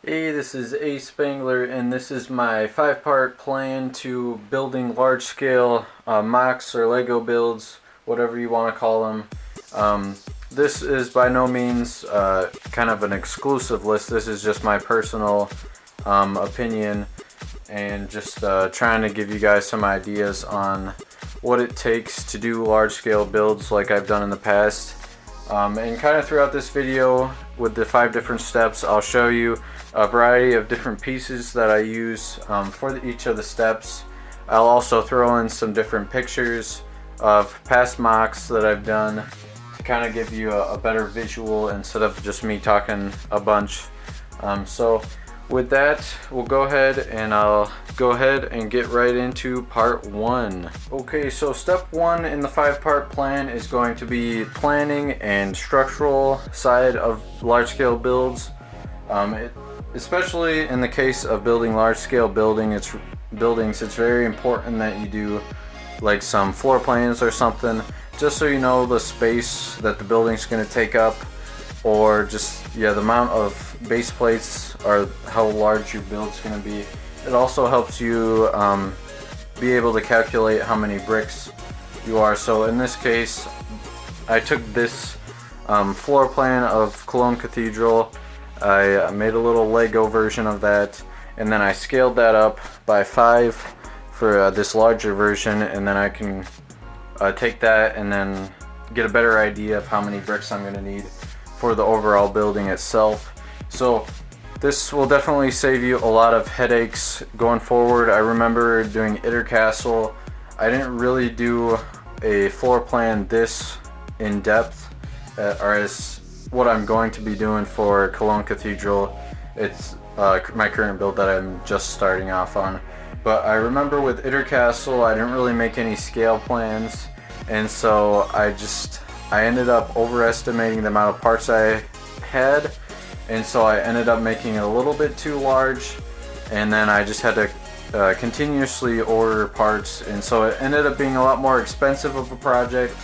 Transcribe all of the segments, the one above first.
Hey, this is ASpengler, and this is my 5-part plan to building large-scale mocks or Lego builds, whatever you want to call them. This is by no means kind of an exclusive list. This is just my personal opinion, and just trying to give you guys some ideas on what it takes to do large-scale builds like I've done in the past. And kind of throughout this video with the 5 different steps, I'll show you a variety of different pieces that I use for each of the steps. I'll also throw in some different pictures of past mocks that I've done to kind of give you a better visual instead of just me talking a bunch. So with that, we'll go ahead and get right into part 1. Okay, so step 1 in the 5-part plan is going to be planning and structural side of large-scale builds. Especially in the case of building large-scale buildings, it's very important that you do like some floor plans or something, just so you know the space that the building's going to take up, or just the amount of base plates or how large your build's going to be. It also helps you be able to calculate how many bricks you are. So in this case, I took this floor plan of Cologne Cathedral. I made a little Lego version of that, and then I scaled that up by 5 for this larger version, and then I can take that and then get a better idea of how many bricks I'm going to need for the overall building itself. So this will definitely save you a lot of headaches going forward. I remember doing Itter Castle, I didn't really do a floor plan this in depth or as what I'm going to be doing for Cologne Cathedral. It's my current build that I'm just starting off on. But I remember with Itter Castle, I didn't really make any scale plans, and so I ended up overestimating the amount of parts I had, and so I ended up making it a little bit too large, and then I just had to continuously order parts, and so it ended up being a lot more expensive of a project.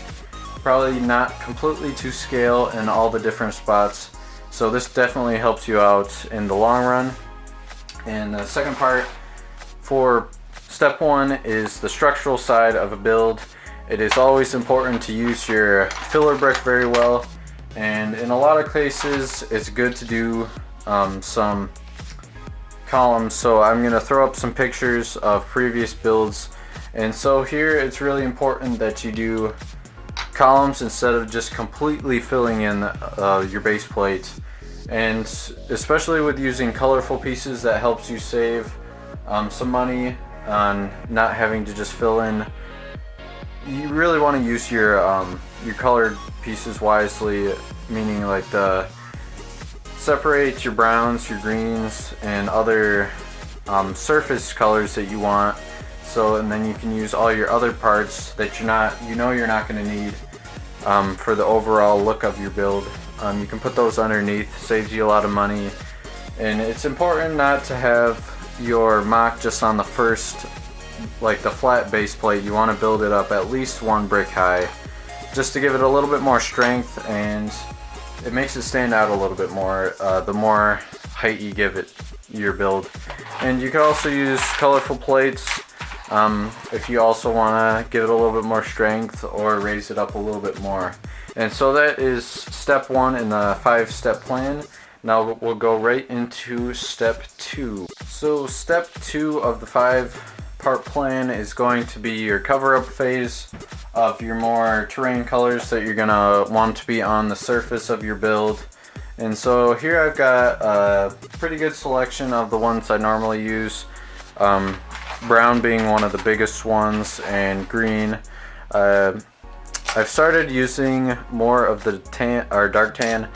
Probably not completely to scale in all the different spots, so this definitely helps you out in the long run. And the second part for step 1 is the structural side of a build. It is always important to use your filler brick very well, and in a lot of cases it's good to do some columns. So I'm going to throw up some pictures of previous builds, and so here it's really important that you do columns instead of just completely filling in your base plate. And especially with using colorful pieces, that helps you save some money on not having to just fill in. You really want to use your colored pieces wisely, meaning like separate your browns, your greens, and other surface colors that you want. So, and then you can use all your other parts that you're not going to need for the overall look of your build. You can put those underneath, saves you a lot of money. And it's important not to have your mock just on the first, like the flat base plate. You want to build it up at least 1 brick high, just to give it a little bit more strength, and it makes it stand out a little bit more the more height you give it your build. And you can also use colorful plates if you also want to give it a little bit more strength or raise it up a little bit more. And so that is step 1 in the 5-step plan. Now we'll go right into step 2. So step 2 of the 5-part plan is going to be your cover-up phase of your more terrain colors that you're going to want to be on the surface of your build. And so here I've got a pretty good selection of the ones I normally use. Brown being one of the biggest ones, and green. I've started using more of the tan or dark tan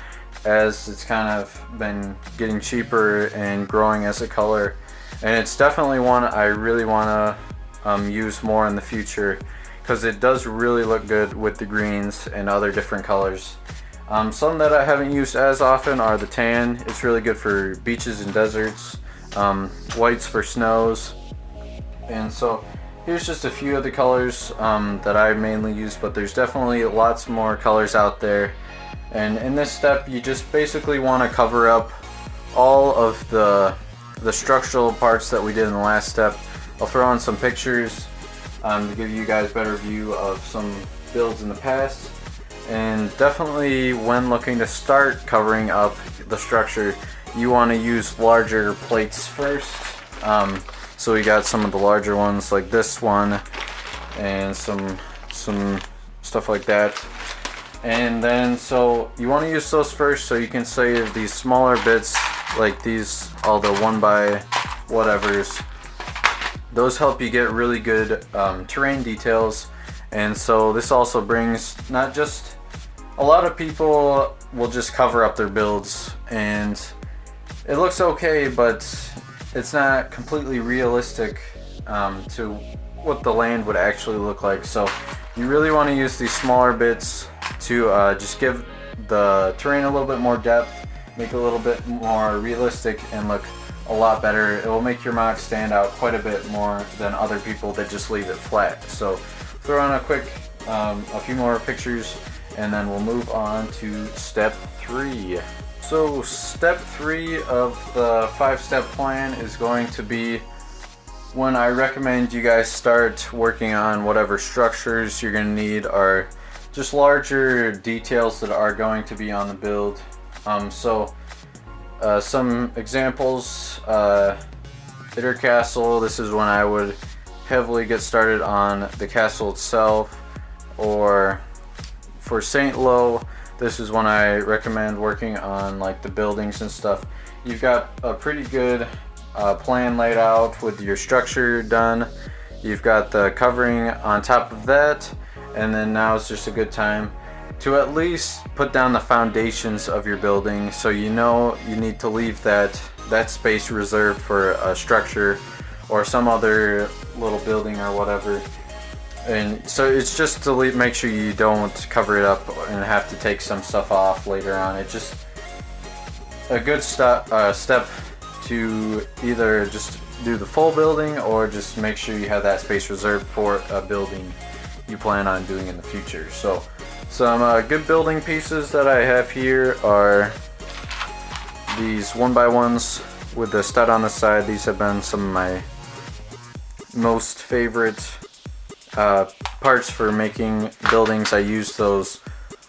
as it's kind of been getting cheaper and growing as a color, and it's definitely one I really want to use more in the future, because it does really look good with the greens and other different colors. Some that I haven't used as often are the tan. It's really good for beaches and deserts. Whites for snows. And so here's just a few of the colors that I mainly use, but there's definitely lots more colors out there. And in this step, you just basically want to cover up all of the structural parts that we did in the last step. I'll throw in some pictures to give you guys a better view of some builds in the past. And definitely when looking to start covering up the structure, you want to use larger plates first. So we got some of the larger ones like this one and some stuff like that. And then so you want to use those first so you can save these smaller bits like these, all the 1x whatevers. Those help you get really good terrain details. And so this also brings, not just, a lot of people will just cover up their builds and it looks okay, but it's not completely realistic to what the land would actually look like. So you really want to use these smaller bits to just give the terrain a little bit more depth, make it a little bit more realistic and look a lot better. It will make your MOC stand out quite a bit more than other people that just leave it flat. So throw on a quick, a few more pictures and then we'll move on to step 3. So step 3 of the 5-step plan is going to be when I recommend you guys start working on whatever structures you're going to need are just larger details that are going to be on the build. Some examples, Itter Castle, this is when I would heavily get started on the castle itself. Or for St. Lo, this is when I recommend working on like the buildings and stuff. You've got a pretty good plan laid out with your structure done. You've got the covering on top of that, and then now it's just a good time to at least put down the foundations of your building, so you know you need to leave that space reserved for a structure or some other little building or whatever. And so it's just to make sure you don't cover it up and have to take some stuff off later on. It's just a good step to either just do the full building or just make sure you have that space reserved for a building you plan on doing in the future. So some good building pieces that I have here are these 1x1s with the stud on the side. These have been some of my most favorite parts for making buildings. I use those,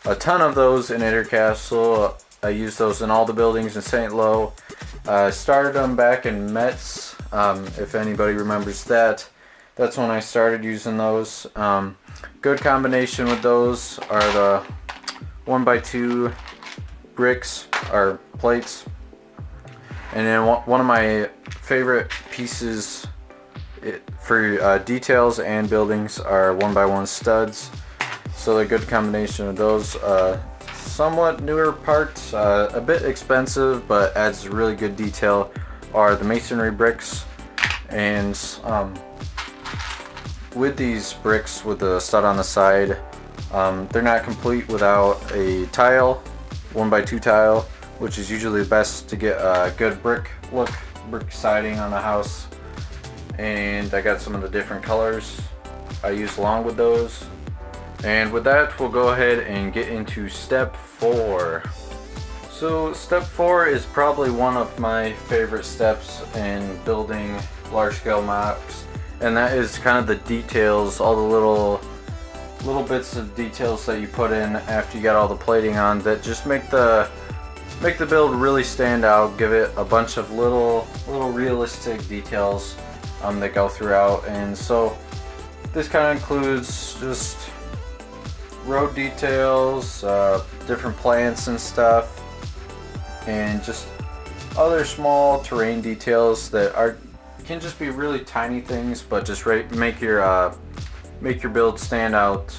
a ton of those in Itter Castle. I use those in all the buildings in St. Lo. I started them back in Metz, if anybody remembers that. That's when I started using those. Good combination with those are the 1x2 bricks or plates. And then one of my favorite pieces for details and buildings are 1x1 studs. So a good combination of those. Somewhat newer parts, a bit expensive but adds really good detail, are the masonry bricks. And with these bricks with the stud on the side, they're not complete without a tile, 1x2 tile, which is usually the best to get a good brick look, brick siding on the house. And I got some of the different colors I use along with those. And with that, we'll go ahead and get into step 4. So step 4 is probably one of my favorite steps in building large scale MOCs, and that is kind of the details, all the little bits of details that you put in after you got all the plating on that just make the build really stand out, give it a bunch of little realistic details that go throughout. And so this kind of includes just road details, different plants and stuff, and just other small terrain details that can just be really tiny things, but just make your build stand out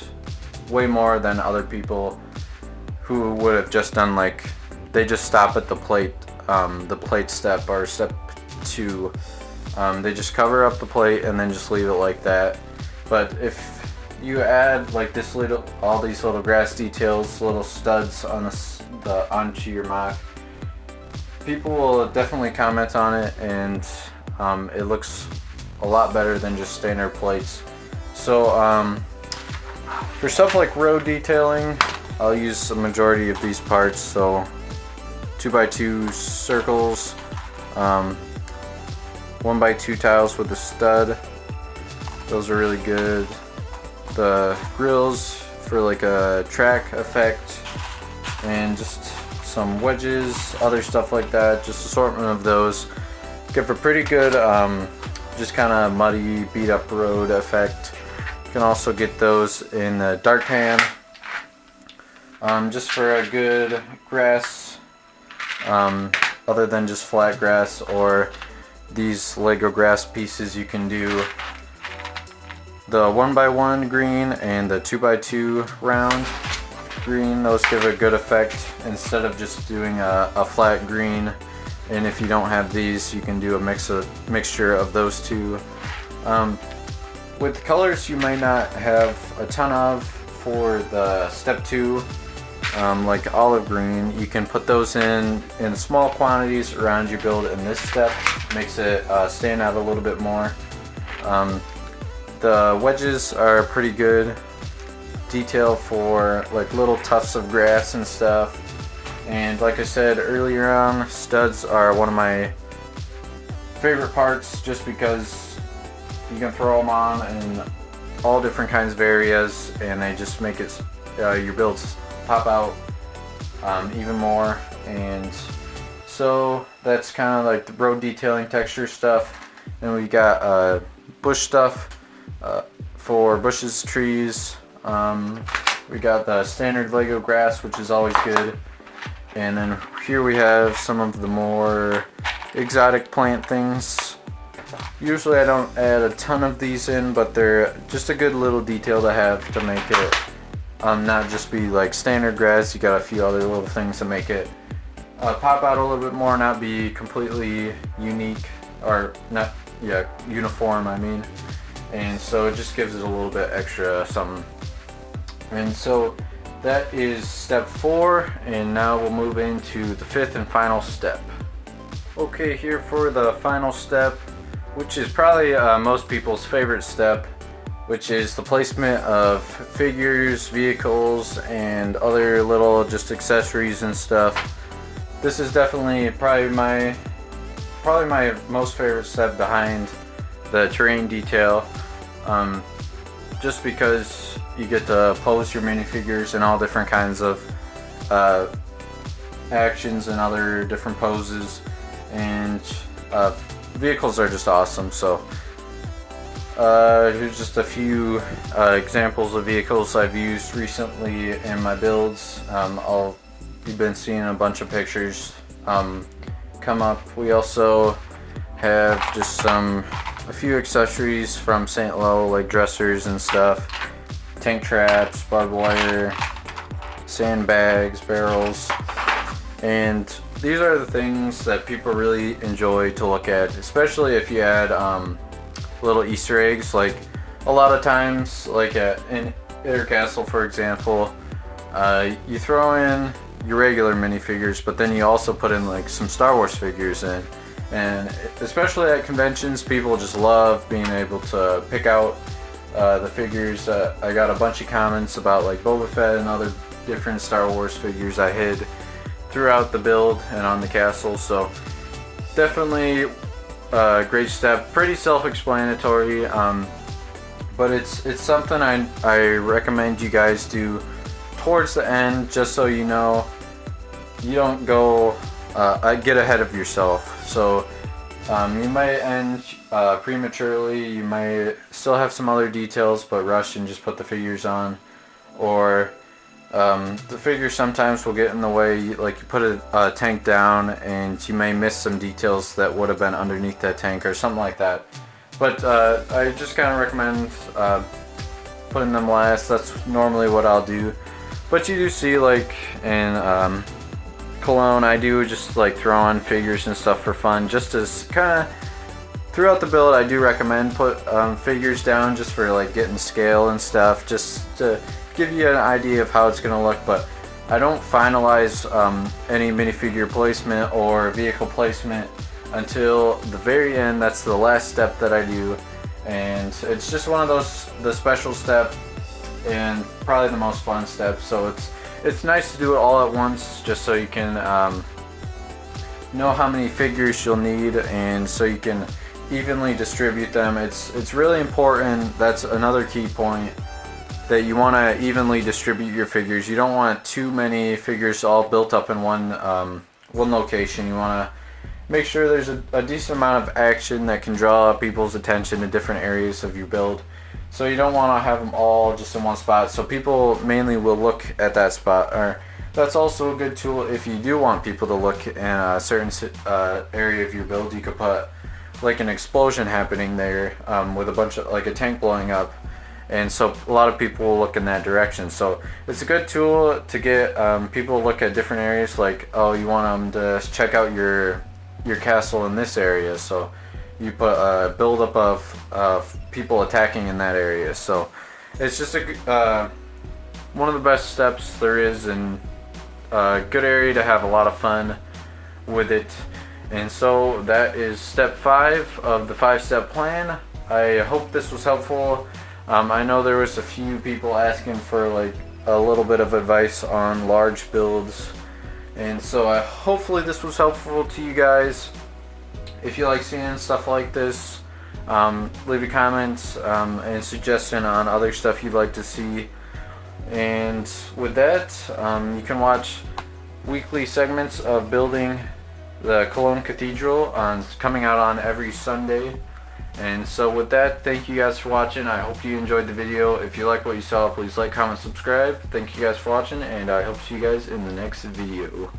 way more than other people who would have just done, like, they just stop at the plate step or step 2. They just cover up the plate and then just leave it like that. But if you add like all these little grass details, little studs on onto your MOC, people will definitely comment on it, and it looks a lot better than just standard plates. So for stuff like road detailing, I'll use the majority of these parts. So 2x2 circles, 1x2 tiles with a stud. Those are really good. The grills for like a track effect, and just some wedges, other stuff like that. Just assortment of those. Give a pretty good, just kind of muddy, beat up road effect. You can also get those in the dark tan, just for a good grass, other than just flat grass or these Lego grass pieces. You can do the 1x1 green and the 2x2 round green. Those give a good effect instead of just doing a flat green. And if you don't have these, you can do a mixture of those two. With colors you might not have a ton of for the step 2, like olive green, you can put those in small quantities around your build in this step. Makes it stand out a little bit more. The wedges are pretty good detail for like little tufts of grass and stuff. And like I said earlier on, studs are one of my favorite parts, just because you can throw them on in all different kinds of areas and they just make it your builds pop out even more. And so that's kind of like the road detailing texture stuff. Then we got bush stuff for bushes, trees. We got the standard Lego grass, which is always good. And then here we have some of the more exotic plant things. Usually I don't add a ton of these in, but they're just a good little detail to have to make it not just be like standard grass. You got a few other little things to make it pop out a little bit more, not be completely unique, or not, yeah, uniform I mean. And so it just gives it a little bit extra something. And so that is step 4, and now we'll move into the 5th and final step. Okay, here for the final step, which is probably most people's favorite step, which is the placement of figures, vehicles, and other little just accessories and stuff. This is definitely probably my most favorite step behind the terrain detail, just because you get to pose your minifigures in all different kinds of actions and other different poses, and vehicles are just awesome. So here's just a few examples of vehicles I've used recently in my builds. You've been seeing a bunch of pictures come up. We also have just a few accessories from St. Lo, like dressers and stuff, tank traps, barbed wire, sandbags, barrels. And these are the things that people really enjoy to look at, especially if you add little Easter eggs. Like a lot of times, like in Air Castle for example, you throw in your regular minifigures, but then you also put in like some Star Wars figures in. And especially at conventions, people just love being able to pick out the figures. I got a bunch of comments about like Boba Fett and other different Star Wars figures I hid throughout the build and on the castle. So definitely a great step, pretty self-explanatory, but it's something I recommend you guys do towards the end, just so you know you don't go get ahead of yourself. So you might end prematurely, you might still have some other details but rush and just put the figures on, or the figures sometimes will get in the way. Like you put a tank down and you may miss some details that would have been underneath that tank or something like that. But I just kind of recommend putting them last. That's normally what I'll do. But you do see, like in Cologne, I do just like throw on figures and stuff for fun, just as kind of throughout the build. I do recommend put figures down just for like getting scale and stuff, just to give you an idea of how it's going to look. But I don't finalize any minifigure placement or vehicle placement until the very end. That's the last step that I do, and it's just one of the special step and probably the most fun step. So it's nice to do it all at once, just so you can know how many figures you'll need, and so you can evenly distribute them. It's really important. That's another key point, that you want to evenly distribute your figures. You don't want too many figures all built up in one location. You want to make sure there's a decent amount of action that can draw people's attention to different areas of your build. So you don't want to have them all just in one spot, so people mainly will look at that spot. Or that's also a good tool if you do want people to look in a certain area of your build. You could put like an explosion happening there, with a bunch of, like a tank blowing up, and so a lot of people will look in that direction. So it's a good tool to get people to look at different areas. Like, oh, you want them to check out your castle in this area, so you put a buildup of people attacking in that area. So it's just one of the best steps there is, and a good area to have a lot of fun with it. And so that is step 5 of the 5-step plan. I hope this was helpful. I know there was a few people asking for like a little bit of advice on large builds, and so hopefully this was helpful to you guys. If you like seeing stuff like this, leave a comment and suggestion on other stuff you'd like to see. And with that, you can watch weekly segments of building the Cologne Cathedral coming out on every Sunday. And so with that, thank you guys for watching. I hope you enjoyed the video. If you like what you saw, please like, comment, subscribe. Thank you guys for watching, and I hope to see you guys in the next video.